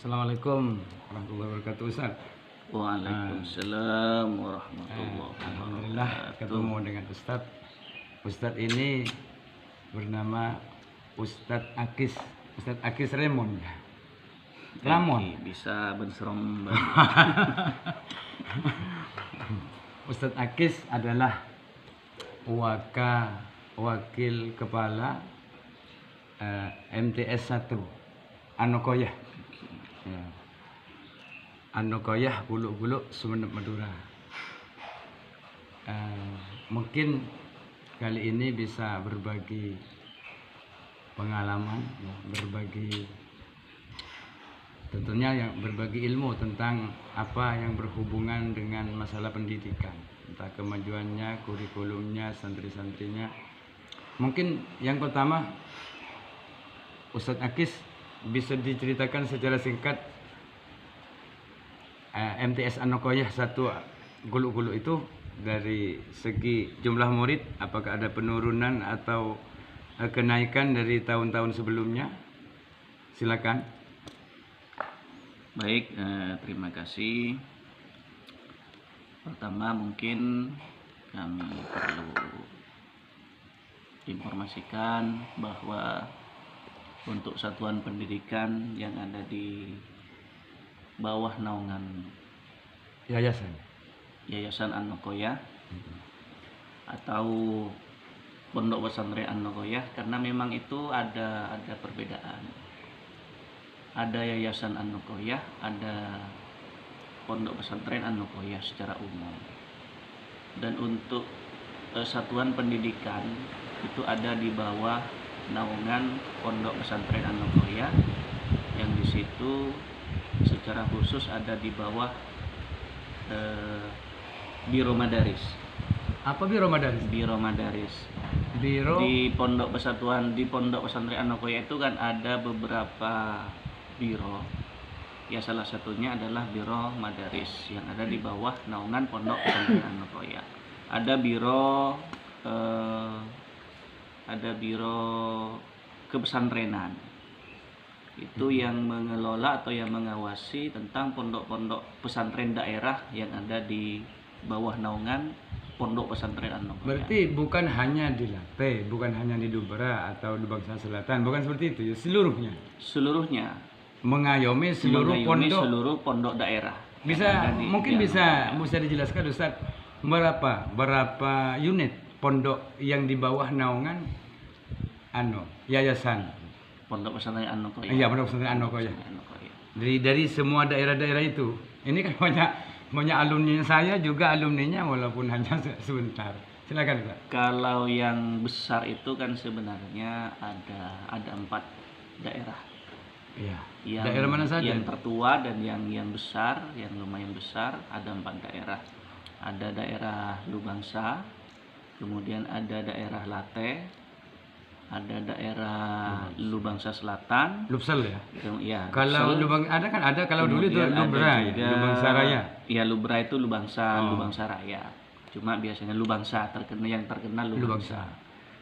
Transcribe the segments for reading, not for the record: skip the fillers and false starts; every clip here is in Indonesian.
Assalamualaikum warahmatullahi wabarakatuh, Ustaz. Waalaikumsalam warahmatullahi Alhamdulillah wabarakatuh. ketemu dengan Ustaz. Ustaz ini bernama Ustaz Akis Ramon. Oke, bisa benserong. Ustaz Akis adalah wakil kepala MTS 1 Anokoyah. Ya. Anokoyah Guluk-Guluk Sumeneb Madura. Mungkin kali ini bisa berbagi pengalaman, ya, berbagi ilmu tentang apa yang berhubungan dengan masalah pendidikan, entah kemajuannya, kurikulumnya, santri-santrinya. Mungkin yang pertama, Ustadz Akis bisa diceritakan secara singkat MTS Anokoyah 1 Guluk-Guluk itu dari segi jumlah murid, apakah ada penurunan atau kenaikan dari tahun-tahun sebelumnya? Silakan. Baik, terima kasih. Pertama mungkin kami perlu informasikan bahwa untuk satuan pendidikan yang ada di bawah naungan Yayasan Anokoyah atau Pondok Pesantren Anokoyah, karena memang itu ada perbedaan. Ada Yayasan Anokoyah, ada Pondok Pesantren Anokoyah secara umum. Dan untuk satuan pendidikan itu ada di bawah naungan Pondok Pesantren Anokoyah, yang di situ secara khusus ada di bawah Biro Madaris. Apa Biro Madaris? Biro Madaris. Biro Di Pondok Pesantren Anokoyah itu kan ada beberapa biro. Ya, salah satunya adalah Biro Madaris yang ada di bawah naungan Pondok Pesantren Anokoyah. Ada biro kepesantrenan. Itu yang mengelola atau yang mengawasi tentang pondok-pondok pesantren daerah yang ada di bawah naungan Pondok Pesantren Anokoyah. berarti bukan hanya di Late, bukan hanya di Dubra atau di Bangsa Selatan, bukan seperti itu ya, Seluruhnya mengayomi seluruh pondok daerah. Bisa mungkin bisa dijelaskan Ustaz, berapa unit pondok yang di bawah naungan yayasan? Pondok Pesantren Anokoyah. Iya, Pondok Pesantren Anokoyah. Dari semua daerah-daerah itu. Ini kan banyak alumni saya juga alumninya walaupun hanya sebentar. Silakan Ustaz. Kalau yang besar itu kan sebenarnya ada 4 daerah. Iya. Yang, Daerah mana saja? Yang tertua dan yang besar, yang lumayan besar, ada 4 daerah. Ada daerah Lubangsa, kemudian ada daerah Late, ada daerah Lubangsa Selatan, Lubsel ya. Ya. Kalau Lubang ada kalau dulu itu Lubra ya, Lubangsa Raya. Ya, Lubra itu Lubangsa Raya. Cuma biasanya Lubangsa yang terkenal Lubangsa.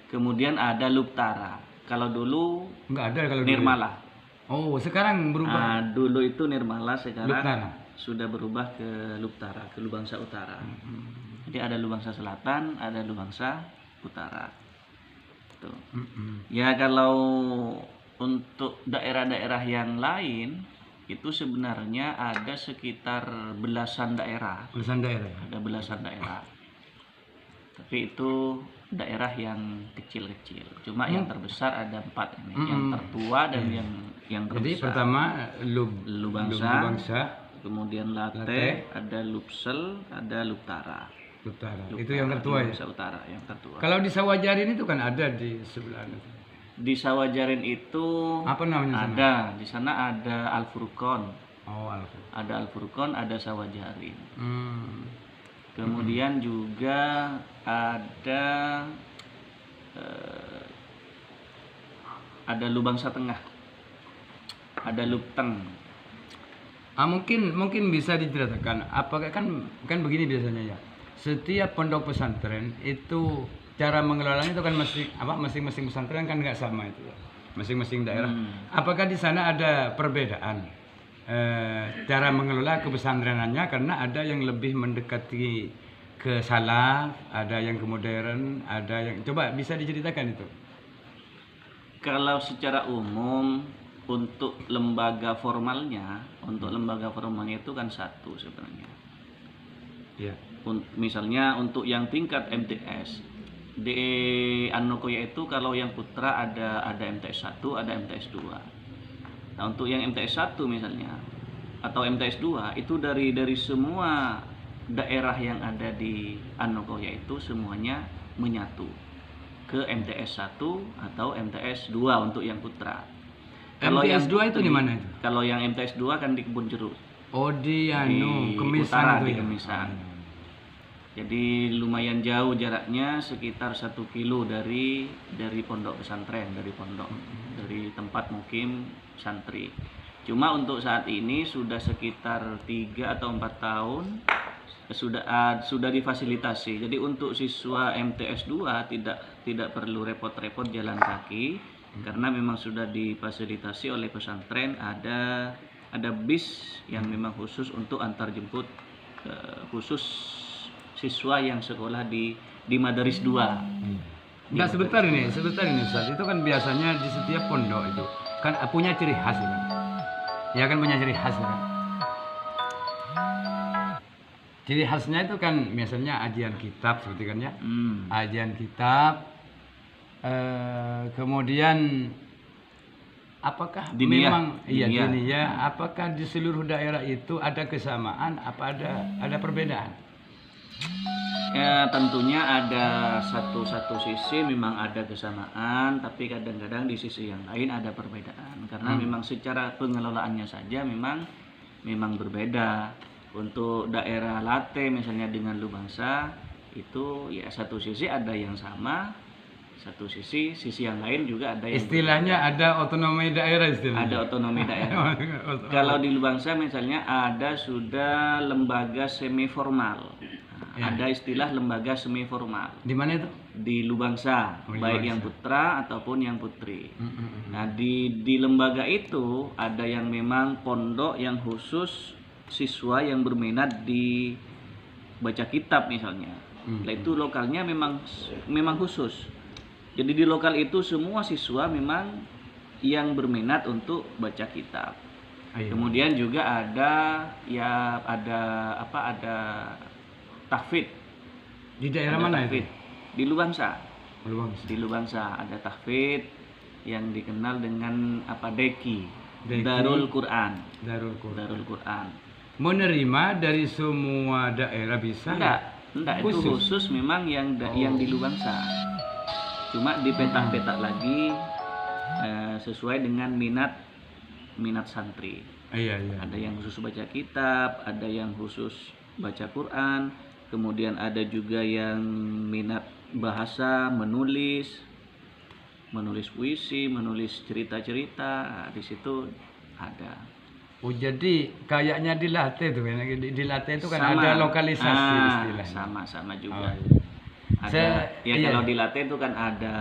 Kemudian ada Lubtara. Kalau dulu enggak ada kalau Nirmala. Oh, sekarang berubah. Dulu itu Nirmala, sekarang Lubtara. Sudah berubah ke Lubtara, ke Lubangsa Utara. Jadi ada Lubangsa Selatan, ada Lubangsa Utara. Tuh. Ya, kalau untuk daerah-daerah yang lain itu sebenarnya ada sekitar belasan daerah. Ada belasan daerah. Tapi itu daerah yang kecil-kecil. Cuma yang terbesar ada 4 ini. Yang tertua dan yang terbesar. Jadi pertama Lubangsa, kemudian Late, ada Lubsel, ada Lubtara. Itu yang tertua ya. Utara yang tertua. Kalau di Sawajarin itu kan ada di sebelah itu. Di Sawajarin itu apa namanya? Di sana ada Al-Furqon. Oh, Al-Furqon. Ada Al-Furqon, ada Sawajarin. Kemudian juga ada Lubangsa Tengah. Ada Lubteng. Mungkin bisa diceritakan apakah kan begini biasanya ya. Setiap pondok pesantren itu cara mengelolanya itu kan masing-masing pesantren kan nggak sama itu ya. Masing-masing daerah. Apakah di sana ada perbedaan cara mengelola kepesantrenannya, karena ada yang lebih mendekati ke salaf, ada yang ke modern, ada yang coba bisa diceritakan itu. Kalau secara umum untuk lembaga formalnya itu kan satu sebenarnya. Ya. Misalnya untuk yang tingkat MTS di Anokoya itu, kalau yang putra ada MTS 1, ada MTS 2. Nah, untuk yang MTS 1 misalnya atau MTS 2 itu dari semua daerah yang ada di Anokoya itu semuanya menyatu ke MTS 1 atau MTS 2 untuk yang putra. Kalau MTS yang 2 itu putri, di mana itu? Kalau yang MTS 2 kan di Kebun Jeruk. Oh, di Kemisan utara, itu di ya? Kemisan. Jadi lumayan jauh jaraknya, sekitar 1 kilo dari pondok pesantren, dari tempat mukim santri. Cuma untuk saat ini sudah sekitar 3 atau 4 tahun sudah difasilitasi. Jadi untuk siswa MTS 2 tidak perlu repot-repot jalan kaki, karena memang sudah difasilitasi oleh pesantren, ada bis yang memang khusus untuk antar jemput khusus siswa yang sekolah di Madaris 2. Enggak, sebentar ini Ustaz. Itu kan biasanya di setiap pondok itu kan punya ciri khas kan. Ya kan, punya ciri khas kan. Ciri khasnya itu kan misalnya ajian kitab seperti kan ya. Ajian kitab, kemudian apakah memang diniyah, apakah di seluruh daerah itu ada kesamaan, apa ada perbedaan? Ya, tentunya ada satu sisi memang ada kesamaan, tapi kadang-kadang di sisi yang lain ada perbedaan, karena memang secara pengelolaannya saja memang berbeda. Untuk daerah Late misalnya dengan Lubangsa itu ya satu sisi ada yang sama, satu sisi yang lain juga ada yang istilahnya berbeda. Ada otonomi daerah istilahnya. Ada otonomi daerah. Kalau di Lubangsa misalnya ada sudah lembaga semi formal. Ya. Ada istilah lembaga semi formal. Di mana itu? Di Lubangsa, baik yang putra ataupun yang putri. Nah, di lembaga itu ada yang memang pondok yang khusus siswa yang berminat di baca kitab misalnya. Nah, itu lokalnya memang khusus. Jadi di lokal itu semua siswa memang yang berminat untuk baca kitab. Kemudian juga ada tahfidz. Di daerah mana itu? Di Lubangsa. Di Lubangsa ada tahfidz yang dikenal dengan Deki. Darul Quran. Menerima dari semua daerah bisa? Enggak, itu khusus memang yang di Lubangsa. Cuma dipetak-petak lagi sesuai dengan minat santri. Iya. Ada yang khusus baca kitab, ada yang khusus baca Quran, kemudian ada juga yang minat bahasa, menulis puisi, menulis cerita-cerita. Di situ ada. Oh, jadi kayaknya di Late itu kan, di Late itu kan sama, ada lokalisasi istilahnya. Sama juga. Kalau di Late itu kan ada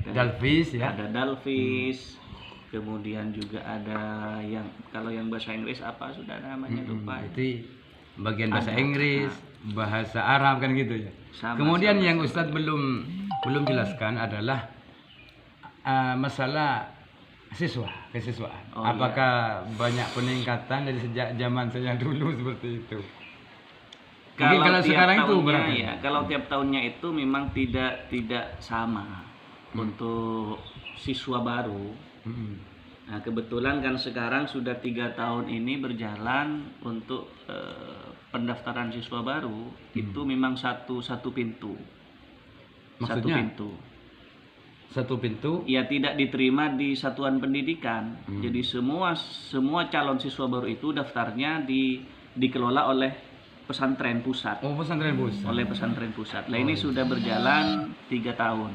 Dalvis ya. Ada Dalvis. Kemudian juga ada yang kalau yang bahasa Inggris apa sudah namanya lupa. Itu bagian bahasa Inggris, bahasa Arab kan gitu ya. Kemudian yang Ustadz belum jelaskan adalah masalah kesiswaan. Apakah banyak peningkatan dari sejak zaman saya dulu seperti itu? Kalau sekarang itu berapa? Ya, kalau tiap tahunnya itu memang tidak sama untuk siswa baru. Nah, kebetulan kan sekarang sudah 3 tahun ini berjalan untuk pendaftaran siswa baru itu memang satu pintu. Maksudnya? Satu pintu? Ya, tidak diterima di satuan pendidikan. Jadi semua calon siswa baru itu daftarnya dikelola oleh pesantren pusat. Oh, pesantren pusat. Oleh pesantren pusat. Nah, ini sudah berjalan 3 tahun.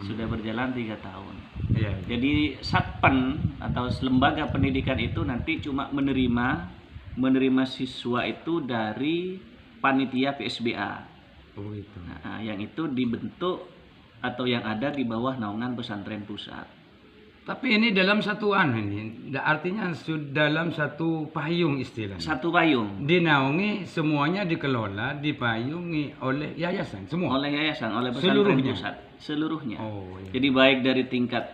Sudah berjalan 3 tahun. Iya. Jadi Satpen atau lembaga pendidikan itu nanti cuma menerima siswa itu dari panitia PSBA. Oh, itu. Nah, yang itu dibentuk atau yang ada di bawah naungan pesantren pusat. Tapi ini dalam satuan ini, artinya dalam satu payung istilahnya. Satu payung. Dinaungi, semuanya dikelola, dipayungi oleh yayasan semua. Oleh yayasan, oleh pesantren pusat, seluruhnya. Oh, iya. Jadi baik dari tingkat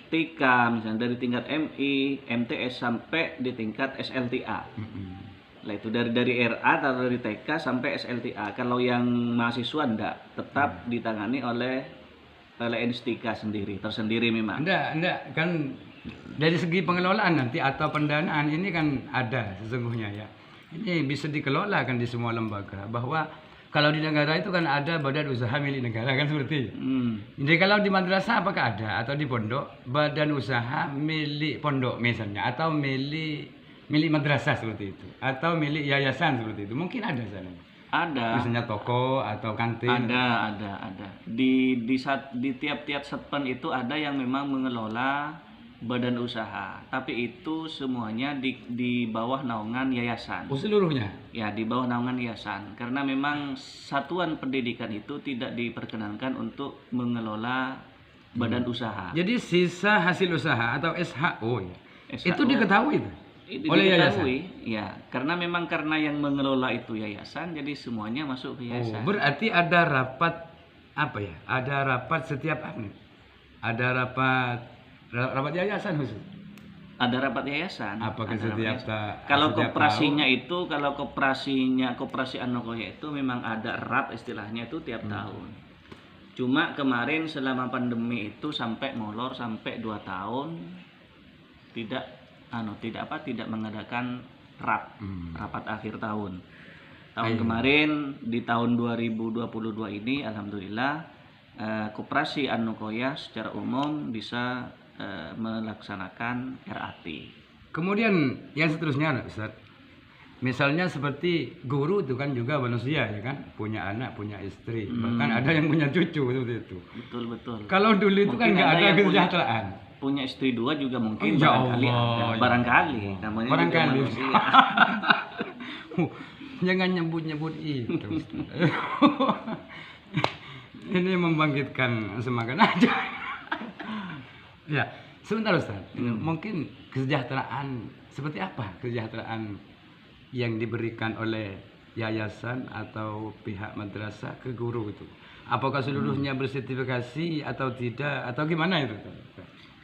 TK misalnya, dari tingkat MI, MTS sampai di tingkat SLTA. Lah itu dari RA atau dari TK sampai SLTA. Kalau yang mahasiswa enggak, tetap ditangani oleh Instika tersendiri memang. Enggak kan dari segi pengelolaan nanti atau pendanaan ini kan ada sesungguhnya ya. Ini bisa dikelola kan di semua lembaga, bahwa kalau di negara itu kan ada badan usaha milik negara kan seperti itu. Jadi kalau di madrasah apakah ada, atau di pondok badan usaha milik pondok misalnya, atau milik madrasah seperti itu, atau milik yayasan seperti itu, mungkin ada sana. Ada. Misalnya toko atau kantin. Ada. Di tiap-tiap setpen itu ada yang memang mengelola badan usaha, tapi itu semuanya di bawah naungan yayasan. Oh, seluruhnya? Ya, di bawah naungan yayasan. Karena memang satuan pendidikan itu tidak diperkenankan untuk mengelola badan usaha. Jadi sisa hasil usaha atau SHO ya. SHO, itu diketahui tuh. Oleh yayasan. Ya, karena yang mengelola itu yayasan, jadi semuanya masuk ke yayasan. Oh, berarti ada rapat apa ya? Ada rapat setiap apa? Ada rapat yayasan khusus. Ada rapat yayasan. Apakah setiap kalau koperasinya itu, koperasi Anokoya itu memang ada rap istilahnya itu tiap tahun. Cuma kemarin selama pandemi itu sampai molor sampai 2 tahun tidak mengadakan rapat akhir tahun. Kemarin di tahun 2022 ini alhamdulillah koperasi Anokoya secara umum bisa melaksanakan RAT. Kemudian yang seterusnya Ustaz, misalnya seperti guru itu kan juga manusia ya kan, punya anak, punya istri, bahkan ada yang punya cucu seperti itu. Betul. Kalau dulu itu kan nggak ada kesejahteraan. Punya istri 2 juga mungkin barangkali. Namanya barangkali. juga manusia. Jangan nyebut itu. Ini membangkitkan semangat aja. Ya, sebentar Ustaz. Mungkin kesejahteraan seperti apa? Kesejahteraan yang diberikan oleh yayasan atau pihak madrasah ke guru itu. Apakah seluruhnya bersertifikasi atau tidak, atau gimana itu?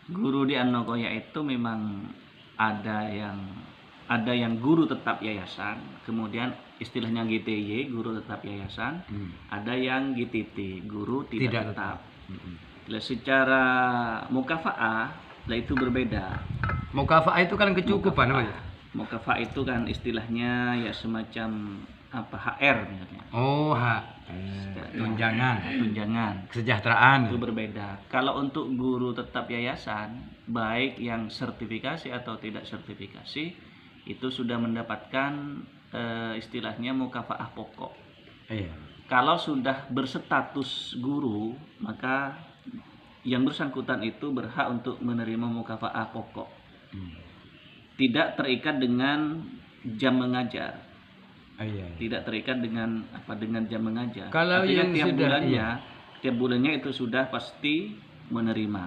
Guru di Anokoya itu memang ada yang guru tetap yayasan, kemudian istilahnya GTY, guru tetap yayasan, ada yang GTT, guru tidak tetap. Secara mukafa'ah itu berbeda. Mukafa'ah itu kan kecukupan apa ya? Mukafa'ah itu kan istilahnya ya semacam HR misalnya. Oh, tunjangan. Kesejahteraan. Itu berbeda. Kalau untuk guru tetap yayasan, baik yang sertifikasi atau tidak sertifikasi, itu sudah mendapatkan istilahnya mukafa'ah pokok. Iya. Kalau sudah berstatus guru, maka yang bersangkutan itu berhak untuk menerima mukafa'ah pokok. Tidak terikat dengan jam mengajar. Tidak terikat dengan jam mengajar. Kalau yang tiap bulannya itu sudah pasti menerima.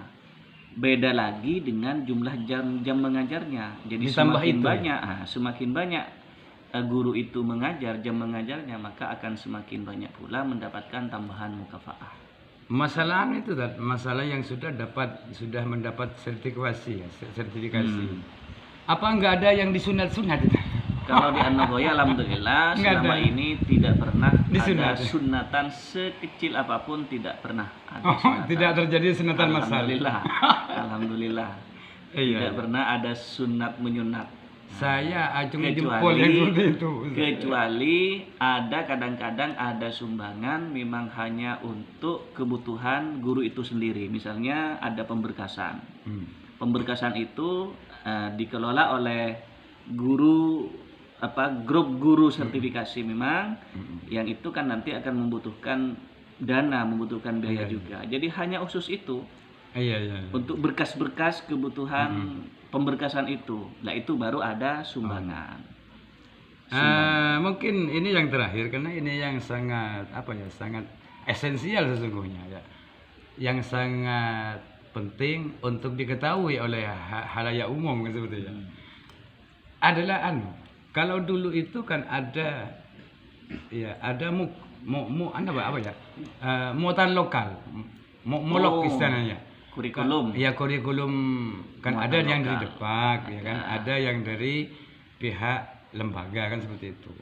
Beda lagi dengan jumlah jam mengajarnya. Jadi semakin banyak guru itu mengajar, jam mengajarnya, maka akan semakin banyak pula mendapatkan tambahan mukafa'ah. Masalah itu masalah yang sudah mendapat sertifikasi. Apa enggak ada yang disunat-sunat itu? Kalau di Anokoya alhamdulillah selama ini tidak pernah ada sunatan sekecil apapun, tidak pernah ada sunatan. Tidak terjadi sunatan massal. Alhamdulillah. Tidak pernah ada sunat menyunat. Saya acung jempol yang seperti itu. Kecuali ada kadang-kadang ada sumbangan memang hanya untuk kebutuhan guru itu sendiri. Misalnya ada pemberkasan. Pemberkasan itu dikelola oleh grup guru sertifikasi memang, yang itu kan nanti akan membutuhkan dana, membutuhkan biaya juga. Jadi hanya khusus itu. Untuk berkas-berkas kebutuhan pemberkasan itu. Nah, itu baru ada sumbangan. Mungkin ini yang terakhir karena ini yang sangat sangat esensial sesungguhnya ya. Yang sangat penting untuk diketahui oleh halayak umum kan sebetulnya. Adalah kalau dulu itu kan ada apa ya? Muatan lokal. Molok istilahnya. Kurikulum. Ya kurikulum kan Muatan ada yang dari lokal. Depak ya kan, ada yang dari pihak lembaga kan seperti itu.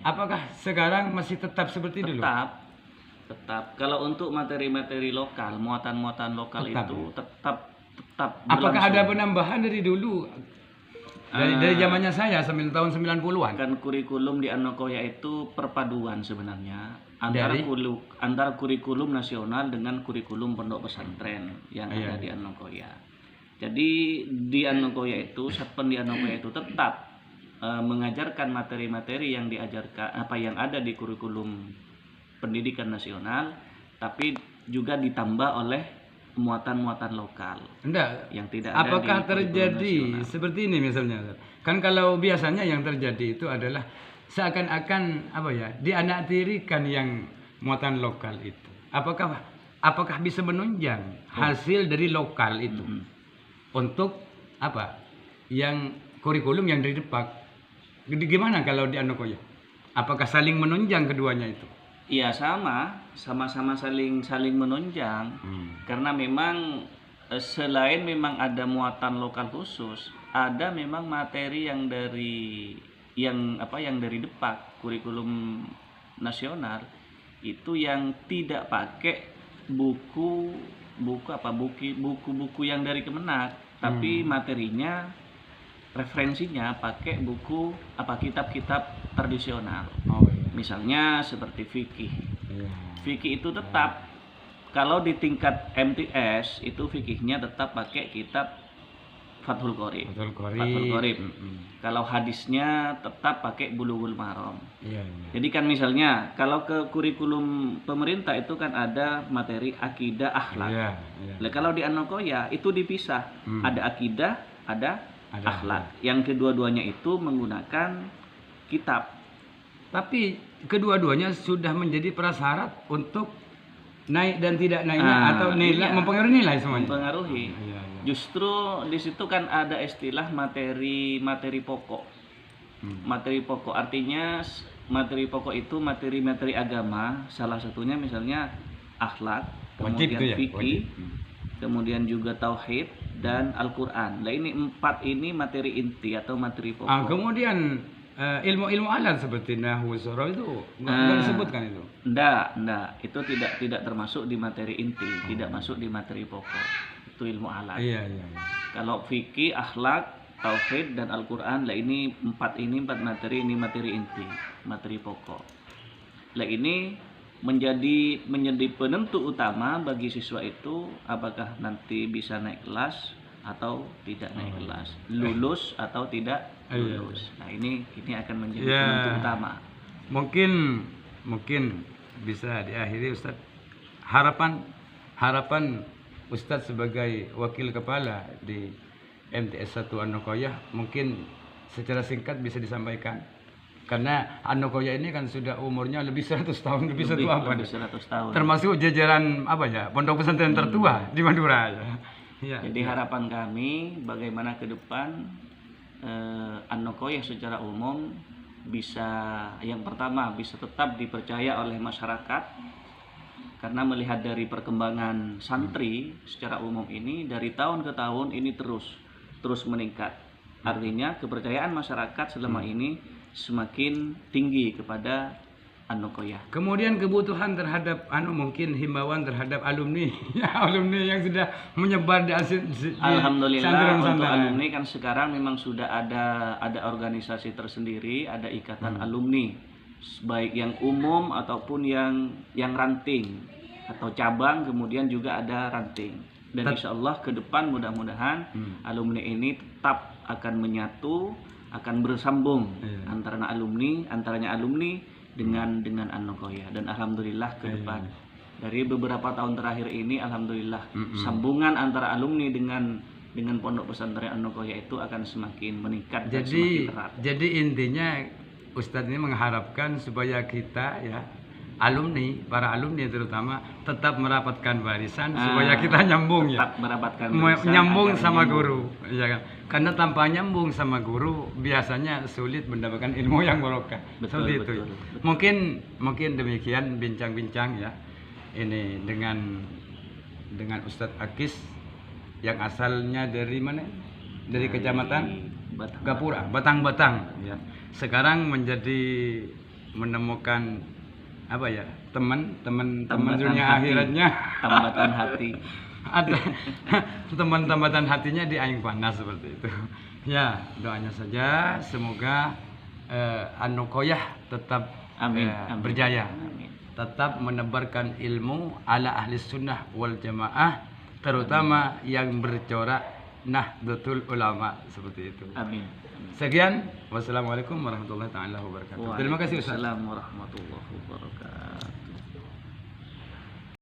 Apakah sekarang masih tetap seperti dulu? Tetap. Kalau untuk materi-materi lokal, muatan-muatan lokal Tetap, itu ya? tetap Apakah berlangsung. ada penambahan dari dulu? Dari zamannya saya sambil tahun 90-an. Kan kurikulum di Anokoya itu perpaduan sebenarnya antara Dari? antara kurikulum nasional dengan kurikulum pondok pesantren yang Iya. ada di Anokoya. Jadi di Anokoya itu, Satpen di Anokoya itu tetap mengajarkan materi-materi yang diajarkan yang ada di kurikulum pendidikan nasional, tapi juga ditambah oleh muatan-muatan lokal. Enggak. Yang tidak ada Apakah di kurikulum terjadi nasional. seperti ini misalnya? Kan kalau biasanya yang terjadi itu adalah seakan-akan dianaktirikan yang muatan lokal itu. Apakah bisa menunjang hasil dari lokal itu untuk yang kurikulum yang dari Depak? Gimana kalau di Anokoya? Apakah saling menunjang keduanya itu? Iya, sama-sama saling menunjang. Karena memang selain memang ada muatan lokal khusus, ada memang materi yang dari Depak, kurikulum nasional itu yang tidak pakai buku-buku yang dari Kemenak, tapi materinya referensinya pakai buku kitab-kitab tradisional. Misalnya seperti fikih. Fikih itu tetap kalau di tingkat MTS itu fikihnya tetap pakai kitab Fathul Qorib. Kalau hadisnya tetap pakai Bulughul Maram. Jadi kan misalnya kalau ke kurikulum pemerintah itu kan ada materi akidah akhlak. Kalau di Anokoya itu dipisah. Ada akidah, ada akhlak. Yang kedua-duanya itu menggunakan kitab. Tapi kedua-duanya sudah menjadi prasyarat untuk naik dan tidak naiknya atau nilai mempengaruhi nilai semuanya. Mempengaruhi. Justru di situ kan ada istilah materi pokok. Materi pokok artinya materi pokok itu materi agama, salah satunya misalnya akhlak, kemudian fikih, kemudian juga tauhid dan Al-Qur'an. Nah, ini 4 ini materi inti atau materi pokok. Kemudian ilmu-ilmu alat seperti nahwu soroh itu nggak disebutkan itu. Enggak, itu tidak termasuk di materi inti, tidak masuk di materi pokok. Itu ilmu alat. Iya. Kalau fikih, akhlak, tauhid dan Al-Qur'an, ini 4 materi, ini materi inti, materi pokok. Ini menjadi penentu utama bagi siswa itu apakah nanti bisa naik kelas atau tidak naik kelas, lulus atau tidak lulus. Nah, ini akan menjadi penentu utama. Mungkin bisa diakhiri Ustadz. Harapan Ustadz sebagai wakil kepala di MTS 1 Anokoya mungkin secara singkat bisa disampaikan. Karena Anokoya ini kan sudah umurnya lebih 100 tahun, lebih 100 tahun. Termasuk jajaran pondok pesantren tertua di Madura ya. Jadi harapan kami bagaimana ke depan Anokoya secara umum yang pertama bisa tetap dipercaya oleh masyarakat, karena melihat dari perkembangan santri secara umum ini dari tahun ke tahun ini terus meningkat. Artinya kepercayaan masyarakat selama ini semakin tinggi kepada Anokoya. Kemudian kebutuhan terhadap mungkin himbauan terhadap alumni yang sudah menyebar di Alhamdulillah untuk alumni kan sekarang memang sudah ada organisasi tersendiri, ada ikatan alumni baik yang umum ataupun yang ranting atau cabang, kemudian juga ada ranting. Dan insya Allah ke depan mudah-mudahan alumni ini tetap akan menyatu, akan bersambung antaranya alumni dengan Anokoya. Dan alhamdulillah ke depan dari beberapa tahun terakhir ini alhamdulillah sambungan antara alumni dengan pondok pesantren Anokoya itu akan semakin meningkat dan semakin erat. Jadi intinya Ustadz ini mengharapkan supaya kita para alumni terutama tetap merapatkan barisan supaya kita nyambung ya. Tetap merapatkan barisan Nyambung agar sama nyambung. guru, ya kan? Karena tanpa nyambung sama guru biasanya sulit mendapatkan ilmu yang barokah. Betul, Seperti itu. betul, betul. Mungkin demikian bincang-bincang ya. Ini dengan Ustadz Akis yang asalnya dari mana? Dari kecamatan Batang. Batang ya. Sekarang menemukan apa ya? Teman Tambatan dunia hati. akhiratnya. Tambatan hati. Ada teman-tambatan hatinya di Aing Panas seperti itu. Ya, doanya saja semoga Anukoyah tetap Amin. berjaya. Amin. Tetap menebarkan ilmu ala ahli sunnah wal jamaah, terutama yang bercorak Nahdlatul Ulama seperti itu. Amin. Sekian, wassalamualaikum warahmatullahi taala wabarakatuh. Terima kasih Ustaz. Waalaikumsalam warahmatullahi wabarakatuh.